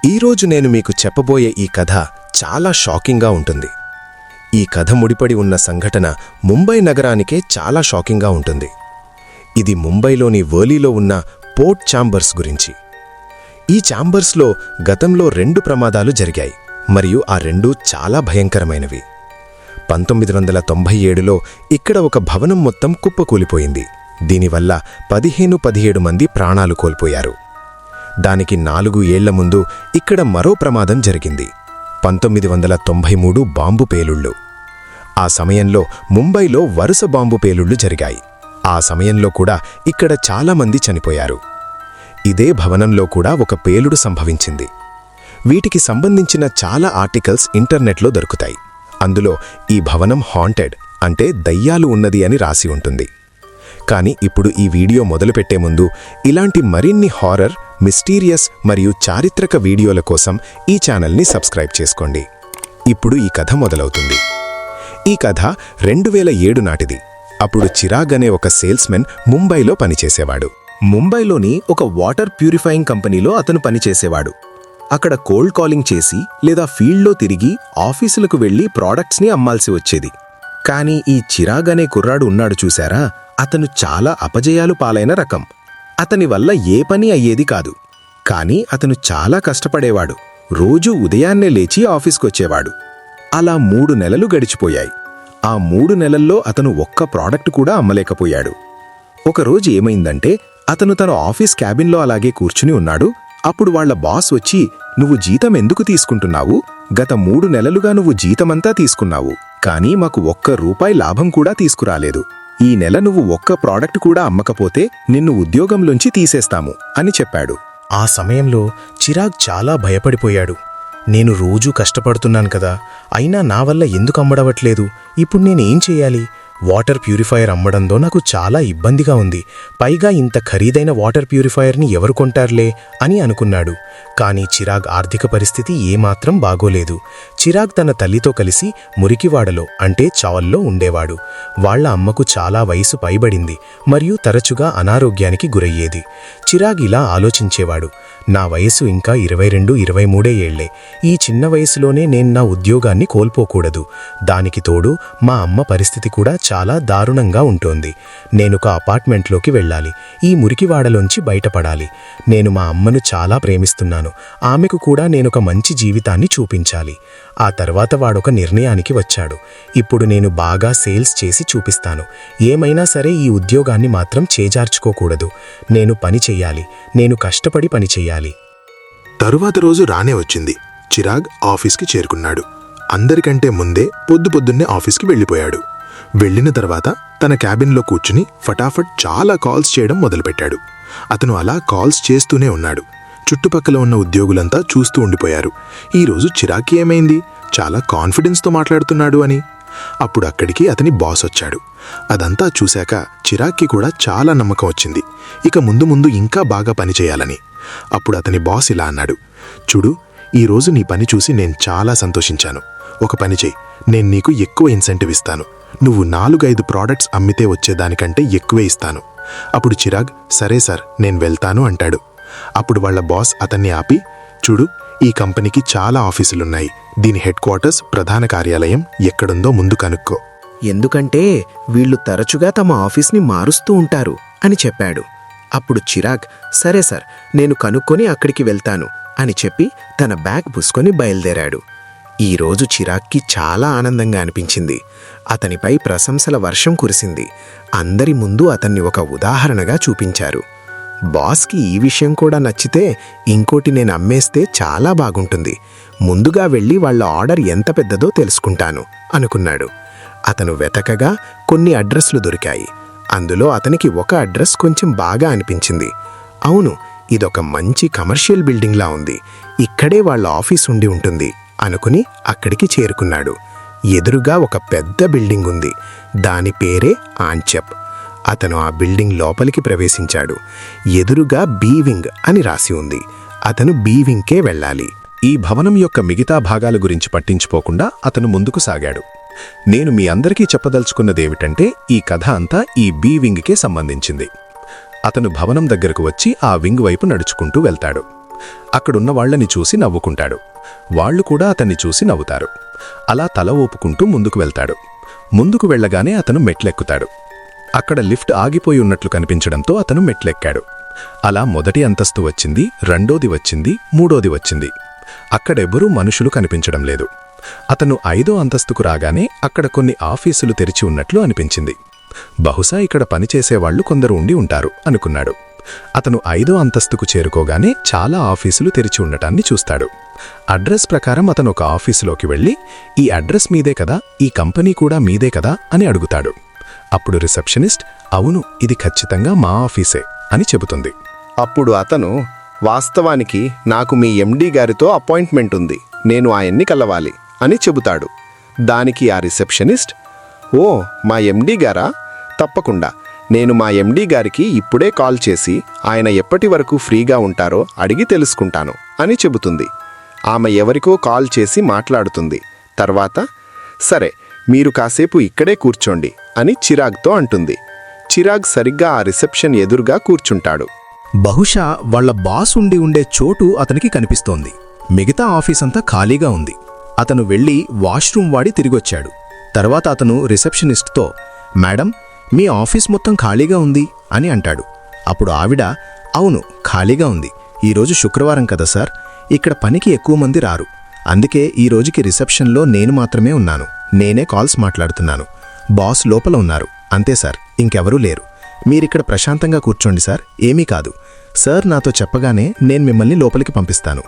ఈరోజు నేను మీకు చెప్పబోయే ఈ కథ చాలా షాకింగ్గా ఉంటుంది. ఈ కథ ముడిపడి ఉన్న సంఘటన ముంబై నగరానికే చాలా షాకింగ్గా ఉంటుంది. ఇది ముంబైలోని వర్లీలో ఉన్న పోర్ట్ ఛాంబర్స్ గురించి. ఈ ఛాంబర్స్లో గతంలో 2 ప్రమాదాలు జరిగాయి మరియు ఆ 2 చాలా భయంకరమైనవి. 1997లో ఇక్కడ ఒక భవనం మొత్తం కుప్పకూలిపోయింది. దీనివల్ల 15-17 మంది ప్రాణాలు కోల్పోయారు. దానికి 4 ఏళ్ల ముందు ఇక్కడ మరో ప్రమాదం జరిగింది. 1993 బాంబు పేలుళ్లు. ఆ సమయంలో ముంబైలో వరుస బాంబు పేలుళ్లు జరిగాయి. ఆ సమయంలో కూడా ఇక్కడ చాలామంది చనిపోయారు. ఇదే భవనంలో కూడా ఒక పేలుడు సంభవించింది. వీటికి సంబంధించిన చాలా ఆర్టికల్స్ ఇంటర్నెట్లో దొరుకుతాయి. అందులో ఈ భవనం హాంటెడ్ అంటే దయ్యాలు ఉన్నది అని రాసి ఉంటుంది. కానీ ఇప్పుడు ఈ వీడియో మొదలుపెట్టే ముందు ఇలాంటి మరిన్ని హారర్, మిస్టీరియస్ మరియు చారిత్రక వీడియోల కోసం ఈ ఛానల్ని సబ్స్క్రైబ్ చేసుకోండి. ఇప్పుడు ఈ కథ మొదలవుతుంది. ఈ కథ 2007 నాటిది. అప్పుడు చిరాగ్ అనే ఒక సేల్స్మెన్ ముంబైలో పనిచేసేవాడు. ముంబైలోని ఒక వాటర్ ప్యూరిఫైయింగ్ కంపెనీలో అతను పనిచేసేవాడు. అక్కడ కోల్డ్ కాలింగ్ చేసి లేదా ఫీల్డ్లో తిరిగి ఆఫీసులకు వెళ్లి ప్రోడక్ట్స్ని అమ్మాల్సి వచ్చేది. కానీ ఈ చిరాగ్ అనే కుర్రాడు ఉన్నాడు చూశారా, అతను చాలా అపజయాలు పాలైన రకం. అతని వల్ల ఏ పని అయ్యేది కాదు. కానీ అతను చాలా కష్టపడేవాడు. రోజూ ఉదయాన్నే లేచి ఆఫీస్కొచ్చేవాడు. అలా 3 నెలలు గడిచిపోయాయి. ఆ 3 నెలల్లో అతను ఒక్క ప్రోడక్ట్ కూడా అమ్మలేకపోయాడు. ఒకరోజు ఏమైందంటే, అతను తన ఆఫీస్ క్యాబిన్లో అలాగే కూర్చుని ఉన్నాడు. అప్పుడు వాళ్ల బాస్ వచ్చి, "నువ్వు జీతం ఎందుకు తీసుకుంటున్నావు? గత 3 నెలలుగా నువ్వు జీతమంతా తీసుకున్నావు. కానీ మాకు ₹1 లాభం కూడా తీసుకురాలేదు. ఈ నెల నువ్వు ఒక్క ప్రోడక్ట్ కూడా అమ్మకపోతే నిన్ను ఉద్యోగంలోంచి తీసేస్తాము" అని చెప్పాడు. ఆ సమయంలో చిరాగ్ చాలా భయపడిపోయాడు. నేను రోజూ కష్టపడుతున్నాను కదా, అయినా నా వల్ల ఎందుకు అమ్మడవట్లేదు? ఇప్పుడు నేనేం చెయ్యాలి? వాటర్ ప్యూరిఫైయర్ అమ్మడంతో నాకు చాలా ఇబ్బందిగా ఉంది. పైగా ఇంత ఖరీదైన వాటర్ ప్యూరిఫైయర్ని ఎవరు కొంటారులే అని అనుకున్నాడు. కానీ చిరాగ్ ఆర్థిక పరిస్థితి ఏమాత్రం బాగోలేదు. చిరాగ్ తన తల్లితో కలిసి మురికివాడలో అంటే చావల్లో ఉండేవాడు. వాళ్ల అమ్మకు చాలా వయసు పైబడింది మరియు తరచుగా అనారోగ్యానికి గురయ్యేది. చిరాగ్ ఇలా ఆలోచించేవాడు, నా వయసు ఇంకా 22-23 ఏళ్లే. ఈ చిన్న వయసులోనే నేను నా ఉద్యోగాన్ని కోల్పోకూడదు. దానికి తోడు మా అమ్మ పరిస్థితి కూడా చాలా దారుణంగా ఉంటోంది. నేనొక అపార్ట్మెంట్లోకి వెళ్ళాలి. ఈ మురికివాడలోంచి బయటపడాలి. నేను మా అమ్మను చాలా ప్రేమిస్తున్నాను. ఆమెకు కూడా నేనొక మంచి జీవితాన్ని చూపించాలి. ఆ తర్వాత వాడొక నిర్ణయానికి వచ్చాడు. ఇప్పుడు నేను బాగా సేల్స్ చేసి చూపిస్తాను. ఏమైనా సరే ఈ ఉద్యోగాన్ని మాత్రం చేజార్చుకోకూడదు. నేను పని చెయ్యాలి. నేను కష్టపడి పని చెయ్యాలి. తరువాత రోజు రానే వచ్చింది. చిరాగ్ ఆఫీస్కి చేరుకున్నాడు. అందరికంటే ముందే పొద్దున్నే ఆఫీస్కి వెళ్ళిపోయాడు. వెళ్లిన తర్వాత తన క్యాబిన్లో కూర్చుని ఫటాఫట్ చాలా కాల్స్ చేయడం మొదలుపెట్టాడు. అతను అలా కాల్స్ చేస్తూనే ఉన్నాడు. చుట్టుపక్కల ఉన్న ఉద్యోగులంతా చూస్తూ ఉండిపోయారు. ఈరోజు చిరాగ్కి ఏమైంది? చాలా కాన్ఫిడెన్స్తో మాట్లాడుతున్నాడు అని. అప్పుడు అక్కడికి అతని బాస్ వచ్చాడు. అదంతా చూశాక చిరాగ్కి కూడా చాలా నమ్మకం వచ్చింది. ఇక ముందు ఇంకా బాగా పని చేయాలని. అప్పుడు అతని బాస్ ఇలా అన్నాడు, "చూడు, ఈరోజు నీ పని చూసి నేను చాలా సంతోషించాను. ఒక పని చెయ్యి, నేను నీకు ఎక్కువ ఇన్సెంటివ్ ఇస్తాను. నువ్వు 4-5 ప్రోడక్ట్స్ అమ్మితే వచ్చేదానికంటే ఎక్కువే ఇస్తాను." అప్పుడు చిరాగ్, "సరే సార్, నేను వెళ్తాను" అంటాడు. అప్పుడు వాళ్ల బాస్ అతన్ని ఆపి, "చూడు, ఈ కంపెనీకి చాలా ఆఫీసులున్నాయి. దీని హెడ్ క్వార్టర్స్, ప్రధాన కార్యాలయం ఎక్కడుందో ముందు కనుక్కో. ఎందుకంటే వీళ్లు తరచుగా తమ ఆఫీస్ని మారుస్తూ ఉంటారు" అని చెప్పాడు. అప్పుడు చిరాగ్, "సరే సార్, నేను కనుక్కొని అక్కడికి వెళ్తాను" అని చెప్పి తన బ్యాగ్ పుసుకొని బయలుదేరాడు. ఈరోజు చిరాగ్కి చాలా ఆనందంగా అనిపించింది. అతనిపై ప్రశంసల వర్షం కురిసింది. అందరి ముందు అతన్ని ఒక ఉదాహరణగా చూపించారు. బాస్కి ఈ విషయం కూడా నచ్చితే, ఇంకోటి నేను అమ్మేస్తే చాలా బాగుంటుంది. ముందుగా వెళ్ళి వాళ్ల ఆర్డర్ ఎంత పెద్దదో తెలుసుకుంటాను అనుకున్నాడు. అతను వెతకగా కొన్ని అడ్రస్లు దొరికాయి. అందులో అతనికి ఒక అడ్రస్ కొంచెం బాగా అనిపించింది. అవును, ఇదొక మంచి కమర్షియల్ బిల్డింగ్లా ఉంది. ఇక్కడే వాళ్ల ఆఫీస్ ఉండి ఉంటుంది అనుకుని అక్కడికి చేరుకున్నాడు. ఎదురుగా ఒక పెద్ద బిల్డింగ్ ఉంది. దాని పేరే ఆంచెప్. అతను ఆ బిల్డింగ్ లోపలికి ప్రవేశించాడు. ఎదురుగా బీ వింగ్ అని రాసి ఉంది. అతను బీ వింగ్కే వెళ్ళాలి. ఈ భవనం యొక్క మిగతా భాగాల గురించి పట్టించుకోకుండా అతను ముందుకు సాగాడు. నేను మీ అందరికీ చెప్పదలుచుకున్నదేమిటంటే, ఈ కథ అంతా ఈ బీ వింగ్కే సంబంధించింది. అతను భవనం దగ్గరకు వచ్చి ఆ వింగ్ వైపు నడుచుకుంటూ వెళ్తాడు. అక్కడున్న వాళ్లని చూసి నవ్వుకుంటాడు. వాళ్లు కూడా అతన్ని చూసి నవ్వుతారు. అలా తల ఊపుకుంటూ ముందుకు వెళ్తాడు. ముందుకు వెళ్లగానే అతను మెట్లెక్కుతాడు. అక్కడ లిఫ్ట్ ఆగిపోయి ఉన్నట్లు కనిపించడంతో అతను మెట్లెక్కాడు. అలా మొదటి అంతస్తు వచ్చింది, రెండోది వచ్చింది, మూడోది వచ్చింది. అక్కడెవ్వరూ మనుషులు కనిపించడం లేదు. అతను 5వ అంతస్తుకు రాగానే అక్కడ కొన్ని ఆఫీసులు తెరిచి ఉన్నట్లు అనిపించింది. బహుశా ఇక్కడ పనిచేసేవాళ్లు కొందరు ఉండి ఉంటారు అనుకున్నాడు. అతను 5వ అంతస్తుకు చేరుకోగానే చాలా ఆఫీసులు తెరిచి ఉండటాన్ని చూస్తాడు. అడ్రస్ ప్రకారం అతను ఒక ఆఫీసులోకి వెళ్ళి, ఈ అడ్రస్ మీదే కదా, ఈ కంపెనీ కూడా మీదే కదా అని అడుగుతాడు. అప్పుడు రిసెప్షనిస్ట్, అవును, ఇది ఖచ్చితంగా మా ఆఫీసే అని చెబుతుంది. అప్పుడు అతను, వాస్తవానికి నాకు మీ ఎండీ గారితో అపాయింట్మెంట్ ఉంది, నేను ఆయన్ని కలవాలి అని చెబుతాడు. దానికి ఆ రిసెప్షనిస్ట్, ఓ, మా ఎండీ గారా? తప్పకుండా, నేను మా ఎండీ గారికి ఇప్పుడే కాల్ చేసి ఆయన ఎప్పటి వరకు ఫ్రీగా ఉంటారో అడిగి తెలుసుకుంటాను అని చెబుతుంది. ఆమె ఎవరికో కాల్ చేసి మాట్లాడుతుంది. తర్వాత, సరే, మీరు కాసేపు ఇక్కడే కూర్చోండి అని చిరాగ్తో అంటుంది. చిరాగ్ సరిగ్గా ఆ రిసెప్షన్ ఎదురుగా కూర్చుంటాడు. బహుశా వాళ్ల బాస్ ఉండే చోటు అతనికి కనిపిస్తోంది. మిగతా ఆఫీసంతా ఖాళీగా ఉంది. అతను వెళ్లి వాష్రూమ్ వాడి తిరిగొచ్చాడు. తర్వాత అతను రిసెప్షనిస్ట్తో, మేడం, మీ ఆఫీస్ మొత్తం ఖాళీగా ఉంది అని అంటాడు. అప్పుడు ఆవిడ, అవును, ఖాళీగా ఉంది. ఈరోజు శుక్రవారం కదా సార్, ఇక్కడ పనికి ఎక్కువ మంది రారు. అందుకే ఈ రోజుకి రిసెప్షన్లో నేను మాత్రమే ఉన్నాను. నేనే కాల్స్ మాట్లాడుతున్నాను. బాస్ లోపల ఉన్నారు, అంతే సార్, ఇంకెవరూ లేరు. మీరిక్కడ ప్రశాంతంగా కూర్చోండి సార్, ఏమీ కాదు. సార్ నాతో చెప్పగానే నేను మిమ్మల్ని లోపలికి పంపిస్తాను.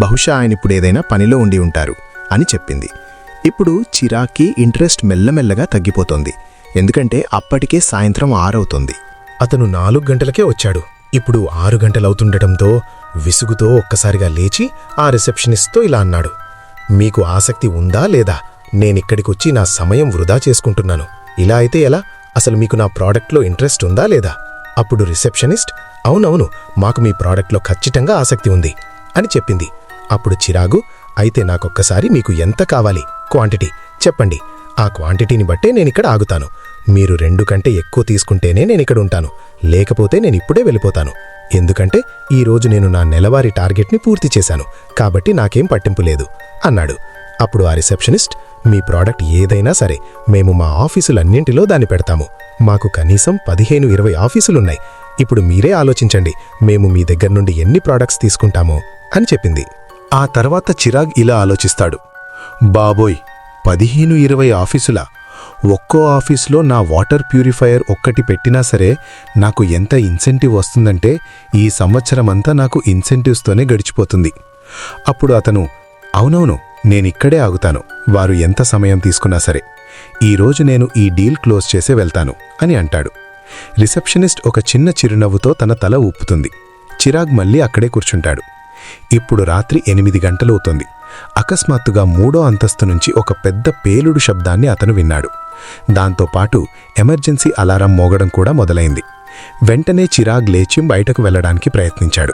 బహుశా ఆయన ఇప్పుడు ఏదైనా పనిలో ఉండి ఉంటారు అని చెప్పింది. ఇప్పుడు చిరాగ్కి ఇంట్రెస్ట్ మెల్లమెల్లగా తగ్గిపోతోంది. ఎందుకంటే అప్పటికే సాయంత్రం 6 అవుతోంది. అతను 4 గంటలకే వచ్చాడు. ఇప్పుడు 6 గంటలవుతుండటంతో విసుగుతో ఒక్కసారిగా లేచి ఆ రిసెప్షనిస్ట్తో ఇలా అన్నాడు, మీకు ఆసక్తి ఉందా లేదా? నేనిక్కడికొచ్చి నా సమయం వృధా చేసుకుంటున్నాను. ఇలా అయితే ఎలా? అసలు మీకు నా ప్రాడక్ట్లో ఇంట్రెస్ట్ ఉందా లేదా? అప్పుడు రిసెప్షనిస్ట్, అవునవును, మాకు మీ ప్రాడక్ట్లో ఖచ్చితంగా ఆసక్తి ఉంది అని చెప్పింది. అప్పుడు చిరాగు, అయితే నాకొక్కసారి మీకు ఎంత కావాలి, క్వాంటిటీ చెప్పండి. ఆ క్వాంటిటీని బట్టే నేనిక్కడ ఆగుతాను. మీరు 2 కంటే ఎక్కువ తీసుకుంటేనే నేనిక్కడ ఉంటాను, లేకపోతే నేనిప్పుడే వెళ్ళిపోతాను. ఎందుకంటే ఈరోజు నేను నా నెలవారీ టార్గెట్ని పూర్తి చేశాను, కాబట్టి నాకేం పట్టింపు లేదు అన్నాడు. అప్పుడు ఆ రిసెప్షనిస్ట్, మీ ప్రాడక్ట్ ఏదైనా సరే, మేము మా ఆఫీసులన్నింటిలో దాన్ని పెడతాము. మాకు కనీసం 15-20 ఆఫీసులున్నాయి. ఇప్పుడు మీరే ఆలోచించండి, మేము మీ దగ్గర నుండి ఎన్ని ప్రాడక్ట్స్ తీసుకుంటామో అని చెప్పింది. ఆ తర్వాత చిరాగ్ ఇలా ఆలోచిస్తాడు, బాబోయ్, 15-20 ఆఫీసులా? ఒక్కో ఆఫీసులో నా వాటర్ ప్యూరిఫైయర్ ఒక్కటి పెట్టినా సరే నాకు ఎంత ఇన్సెంటివ్ వస్తుందంటే ఈ సంవత్సరమంతా నాకు ఇన్సెంటివ్స్తోనే గడిచిపోతుంది. అప్పుడు అతను, అవునవును, నేనిక్కడే ఆగుతాను, వారు ఎంత సమయం తీసుకున్నా సరే. ఈరోజు నేను ఈ డీల్ క్లోజ్ చేసే వెళ్తాను అని అంటాడు. రిసెప్షనిస్ట్ ఒక చిన్న చిరునవ్వుతో తన తల ఊపుతుంది. చిరాగ్ మళ్ళీ అక్కడే కూర్చుంటాడు. ఇప్పుడు రాత్రి 8 గంటలవుతోంది. అకస్మాత్తుగా 3వ అంతస్తు నుంచి ఒక పెద్ద పేలుడు శబ్దాన్ని అతను విన్నాడు. దాంతోపాటు ఎమర్జెన్సీ అలారం మోగడం కూడా మొదలైంది. వెంటనే చిరాగ్ లేచి బయటకు వెళ్లడానికి ప్రయత్నించాడు.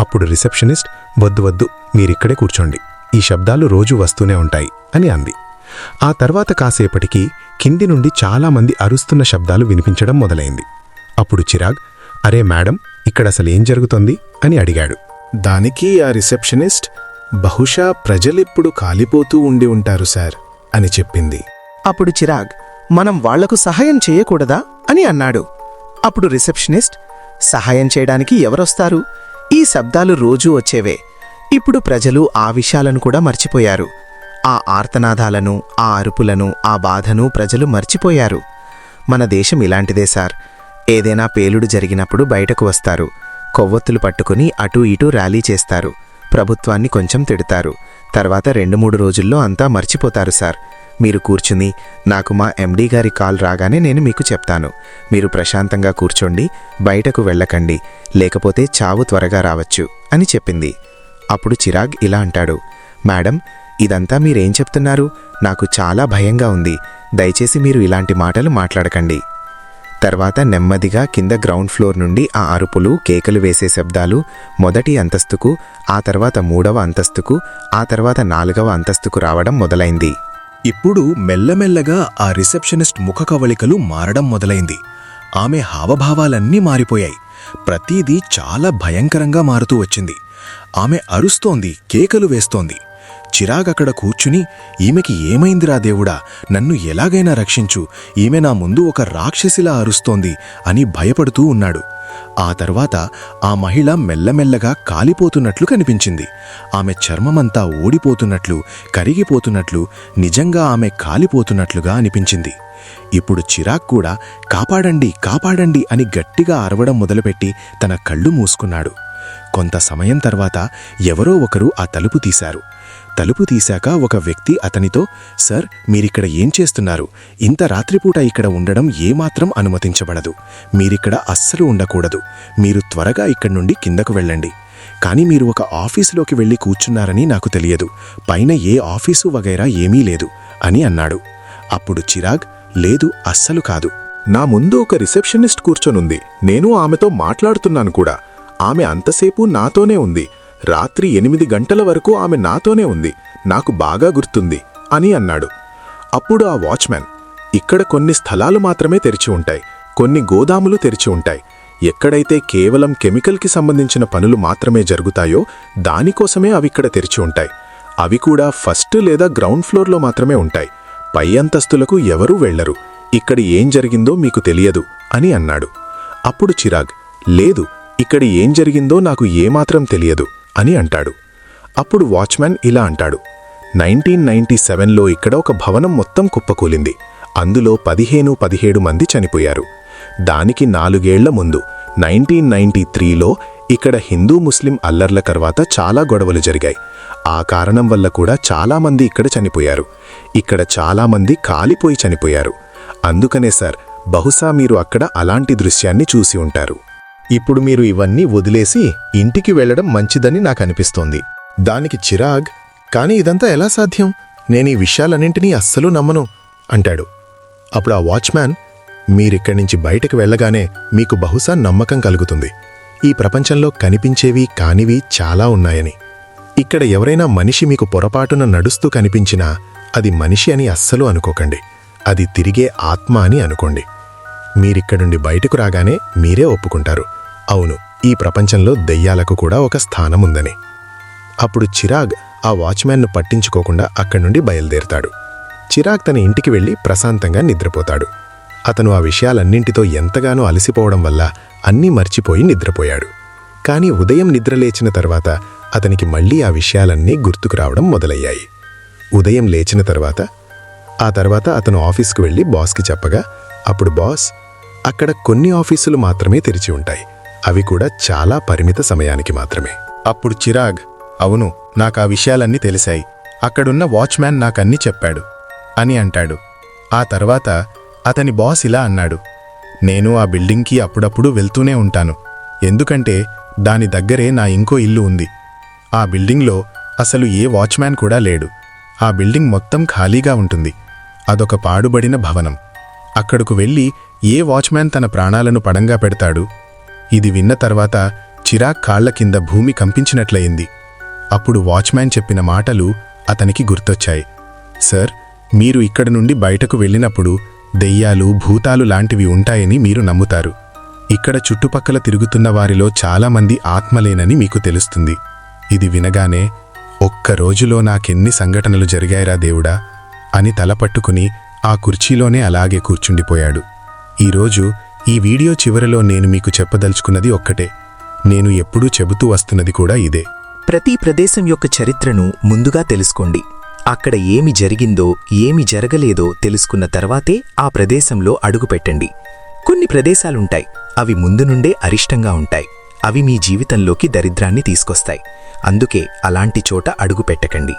అప్పుడు రిసెప్షనిస్ట్, వద్దు వద్దు, మీరిక్కడే కూర్చోండి, ఈ శబ్దాలు రోజూ వస్తూనే ఉంటాయి అని అంది. ఆ తర్వాత కాసేపటికి కింది నుండి చాలామంది అరుస్తున్న శబ్దాలు వినిపించడం మొదలైంది. అప్పుడు చిరాగ్, అరే మేడం, ఇక్కడసలేం జరుగుతోంది అని అడిగాడు. దానికి ఆ రిసెప్షనిస్ట్, బహుశా ప్రజలిప్పుడు కాలిపోతూ ఉండి ఉంటారు సార్ అని చెప్పింది. అప్పుడు చిరాగ్, మనం వాళ్లకు సహాయం చేయకూడదా అని అన్నాడు. అప్పుడు రిసెప్షనిస్ట్, సహాయం చేయడానికి ఎవరొస్తారు? ఈ శబ్దాలు రోజూ వచ్చేవే. ఇప్పుడు ప్రజలు ఆ విషయాలను కూడా మర్చిపోయారు. ఆ ఆర్తనాదాలను, ఆ అరుపులను, ఆ బాధను ప్రజలు మర్చిపోయారు. మన దేశం ఇలాంటిదే సార్. ఏదైనా పేలుడు జరిగినప్పుడు బయటకు వస్తారు, కొవ్వొత్తులు పట్టుకుని అటూ ఇటూ ర్యాలీ చేస్తారు, ప్రభుత్వాన్ని కొంచెం తిడతారు, తర్వాత 2-3 రోజుల్లో అంతా మర్చిపోతారు సార్. మీరు కూర్చుని, నాకు మా ఎండీ గారి కాల్ రాగానే నేను మీకు చెప్తాను, మీరు ప్రశాంతంగా కూర్చోండి, బయటకు వెళ్ళకండి, లేకపోతే చావు త్వరగా రావచ్చు అని చెప్పింది. అప్పుడు చిరాగ్ ఇలా అంటాడు, మేడం, ఇదంతా మీరేం చెప్తున్నారు? నాకు చాలా భయంగా ఉంది. దయచేసి మీరు ఇలాంటి మాటలు మాట్లాడకండి. తర్వాత నెమ్మదిగా కింద గ్రౌండ్ ఫ్లోర్ నుండి ఆ అరుపులు, కేకలు వేసే శబ్దాలు మొదటి అంతస్తుకు, ఆ తర్వాత 3వ అంతస్తుకు, ఆ తర్వాత 4వ అంతస్తుకు రావడం మొదలైంది. ఇప్పుడు మెల్లమెల్లగా ఆ రిసెప్షనిస్ట్ ముఖ కవళికలు మారడం మొదలైంది. ఆమె హావభావాలన్నీ మారిపోయాయి. ప్రతీదీ చాలా భయంకరంగా మారుతూ వచ్చింది. ఆమె అరుస్తోంది, కేకలు వేస్తోంది. చిరాగ్ అక్కడ కూర్చుని, ఈమెకి ఏమైందిరా దేవుడా, నన్ను ఎలాగైనా రక్షించు, ఈమె నా ముందు ఒక రాక్షసిలా అరుస్తోంది అని భయపడుతూ ఉన్నాడు. ఆ తర్వాత ఆ మహిళ మెల్లమెల్లగా కాలిపోతున్నట్లు కనిపించింది. ఆమె చర్మమంతా ఊడిపోతున్నట్లు, కరిగిపోతున్నట్లు, నిజంగా ఆమె కాలిపోతున్నట్లుగా అనిపించింది. ఇప్పుడు చిరాగ్ కూడా కాపాడండి, కాపాడండి అని గట్టిగా అరవడం మొదలుపెట్టి తన కళ్ళు మూసుకున్నాడు. కొంత సమయం తర్వాత ఎవరో ఒకరు ఆ తలుపు తీశారు. తలుపు తీశాక ఒక వ్యక్తి అతనితో, సార్, మీరిక్కడ ఏం చేస్తున్నారు? ఇంత రాత్రిపూట ఇక్కడ ఉండడం ఏమాత్రం అనుమతించబడదు. మీరిక్కడ అస్సలు ఉండకూడదు. మీరు త్వరగా ఇక్కడి నుండి కిందకు వెళ్ళండి. కానీ మీరు ఒక ఆఫీసులోకి వెళ్ళి కూర్చున్నారని నాకు తెలియదు. పైన ఏ ఆఫీసు వగైరా ఏమీ లేదు అని అన్నాడు. అప్పుడు చిరాగ్, లేదు, అస్సలు కాదు. నా ముందు ఒక రిసెప్షనిస్ట్ కూర్చొనుంది. నేను ఆమెతో మాట్లాడుతున్నాను కూడా. ఆమె అంతసేపు నాతోనే ఉంది. రాత్రి 8 గంటల వరకు ఆమె నాతోనే ఉంది. నాకు బాగా గుర్తుంది అని అన్నాడు. అప్పుడు ఆ వాచ్మెన్, ఇక్కడ కొన్ని స్థలాలు మాత్రమే తెరిచి ఉంటాయి, కొన్ని గోదాములు తెరిచి ఉంటాయి. ఎక్కడైతే కేవలం కెమికల్కి సంబంధించిన పనులు మాత్రమే జరుగుతాయో దానికోసమే అవిక్కడ తెరిచి ఉంటాయి. అవి కూడా ఫస్ట్ లేదా గ్రౌండ్ ఫ్లోర్లో మాత్రమే ఉంటాయి. పై అంతస్తులకు ఎవరూ వెళ్లరు. ఇక్కడ ఏం జరిగిందో మీకు తెలియదు అని అన్నాడు. అప్పుడు చిరాగ్, లేదు, ఇక్కడ ఏం జరిగిందో నాకు ఏమాత్రం తెలియదు అని అంటాడు. అప్పుడు వాచ్మెన్ ఇలా అంటాడు, 1997లో ఇక్కడ ఒక భవనం మొత్తం కుప్పకూలింది. అందులో 15-17 మంది చనిపోయారు. దానికి 4 ఏళ్ల ముందు 1993లో ఇక్కడ హిందూ ముస్లిం అల్లర్ల తర్వాత చాలా గొడవలు జరిగాయి. ఆ కారణం వల్ల కూడా చాలామంది ఇక్కడ చనిపోయారు. ఇక్కడ చాలామంది కాలిపోయి చనిపోయారు. అందుకనే సార్, బహుశా మీరు అక్కడ అలాంటి దృశ్యాన్ని చూసి ఉంటారు. ఇప్పుడు మీరు ఇవన్నీ వదిలేసి ఇంటికి వెళ్లడం మంచిదని నాకనిపిస్తోంది. దానికి చిరాగ్, కాని ఇదంతా ఎలా సాధ్యం? నేనీ విషయాలన్నింటినీ అస్సలు నమ్మను అంటాడు. అప్పుడు ఆ వాచ్మ్యాన్, మీరిక్కడి నుంచి బయటకు వెళ్లగానే మీకు బహుశా నమ్మకం కలుగుతుంది. ఈ ప్రపంచంలో కనిపించేవి కానివి చాలా ఉన్నాయని. ఇక్కడ ఎవరైనా మనిషి మీకు పొరపాటున నడుస్తూ కనిపించినా అది మనిషి అని అస్సలు అనుకోకండి. అది తిరిగే ఆత్మ అని అనుకోండి. మీరిక్కడుండి బయటకు రాగానే మీరే ఒప్పుకుంటారు, అవును, ఈ ప్రపంచంలో దెయ్యాలకు కూడా ఒక స్థానం ఉందని. అప్పుడు చిరాగ్ ఆ వాచ్మ్యాన్ను పట్టించుకోకుండా అక్కడి నుండి బయలుదేరతాడు. చిరాగ్ తన ఇంటికి వెళ్లి ప్రశాంతంగా నిద్రపోతాడు. అతను ఆ విషయాలన్నింటితో ఎంతగానో అలసిపోవడం వల్ల అన్నీ మర్చిపోయి నిద్రపోయాడు. కాని ఉదయం నిద్రలేచిన తర్వాత అతనికి మళ్లీ ఆ విషయాలన్నీ గుర్తుకు రావడం మొదలయ్యాయి. ఉదయం లేచిన తర్వాత అతను ఆఫీస్కు వెళ్లి బాస్కి చెప్పగా, అప్పుడు బాస్, అక్కడ కొన్ని ఆఫీసులు మాత్రమే తెరిచి ఉంటాయి. అవి కూడా చాలా పరిమిత సమయానికి మాత్రమే. అప్పుడు చిరాగ్, అవును, నాకా విషయాలన్నీ తెలిసాయి. అక్కడున్న వాచ్మ్యాన్ నాకన్నీ చెప్పాడు అని అంటాడు. ఆ తర్వాత అతని బాస్ ఇలా అన్నాడు, నేను ఆ బిల్డింగ్కి అప్పుడప్పుడు వెళ్తూనే ఉంటాను. ఎందుకంటే దాని దగ్గరే నా ఇంకో ఇల్లు ఉంది. ఆ బిల్డింగ్లో అసలు ఏ వాచ్మ్యాన్ కూడా లేడు. ఆ బిల్డింగ్ మొత్తం ఖాళీగా ఉంటుంది. అదొక పాడుబడిన భవనం. అక్కడకు వెళ్ళి ఏ వాచ్మ్యాన్ తన ప్రాణాలను పడంగా పెడతాడు? ఇది విన్న తర్వాత చిరాగ్ కాళ్ల కింద భూమి కంపించినట్లయింది. అప్పుడు వాచ్మ్యాన్ చెప్పిన మాటలు అతనికి గుర్తొచ్చాయి. సార్, మీరు ఇక్కడ నుండి బయటకు వెళ్ళినప్పుడు దెయ్యాలు, భూతాలు లాంటివి ఉంటాయని మీరు నమ్ముతారు. ఇక్కడ చుట్టుపక్కల తిరుగుతున్న వారిలో చాలామంది ఆత్మలేనని మీకు తెలుస్తుంది. ఇది వినగానే, ఒక్క రోజులో నాకెన్ని సంఘటనలు జరిగాయిరా దేవుడా అని తలపట్టుకుని ఆ కుర్చీలోనే అలాగే కూర్చుండిపోయాడు. ఈరోజు ఈ వీడియో చివరలో నేను మీకు చెప్పదలుచుకున్నది ఒక్కటే. నేను ఎప్పుడూ చెబుతూ వస్తున్నది కూడా ఇదే. ప్రతి ప్రదేశం యొక్క చరిత్రను ముందుగా తెలుసుకోండి. అక్కడ ఏమి జరిగిందో, ఏమి జరగలేదో తెలుసుకున్న తర్వాతే ఆ ప్రదేశంలో అడుగుపెట్టండి. కొన్ని ప్రదేశాలుంటాయి, అవి ముందు నుండే అరిష్టంగా ఉంటాయి. అవి మీ జీవితంలోకి దరిద్రాన్ని తీసుకొస్తాయి. అందుకే అలాంటి చోట అడుగుపెట్టకండి.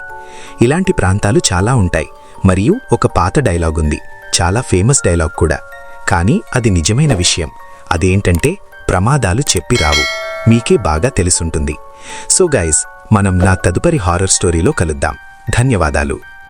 ఇలాంటి ప్రాంతాలు చాలా ఉంటాయి. మరియు ఒక పాత డైలాగ్ ఉంది, చాలా ఫేమస్ డైలాగ్ కూడా. కానీ అది నిజమైన విషయం. అదేంటంటే, ప్రమాదాలు చెప్పి రావు, మీకే బాగా తెలుసుంటుంది. సో గైస్, మనం నా తదుపరి హారర్ స్టోరీలో కలుద్దాం. ధన్యవాదాలు.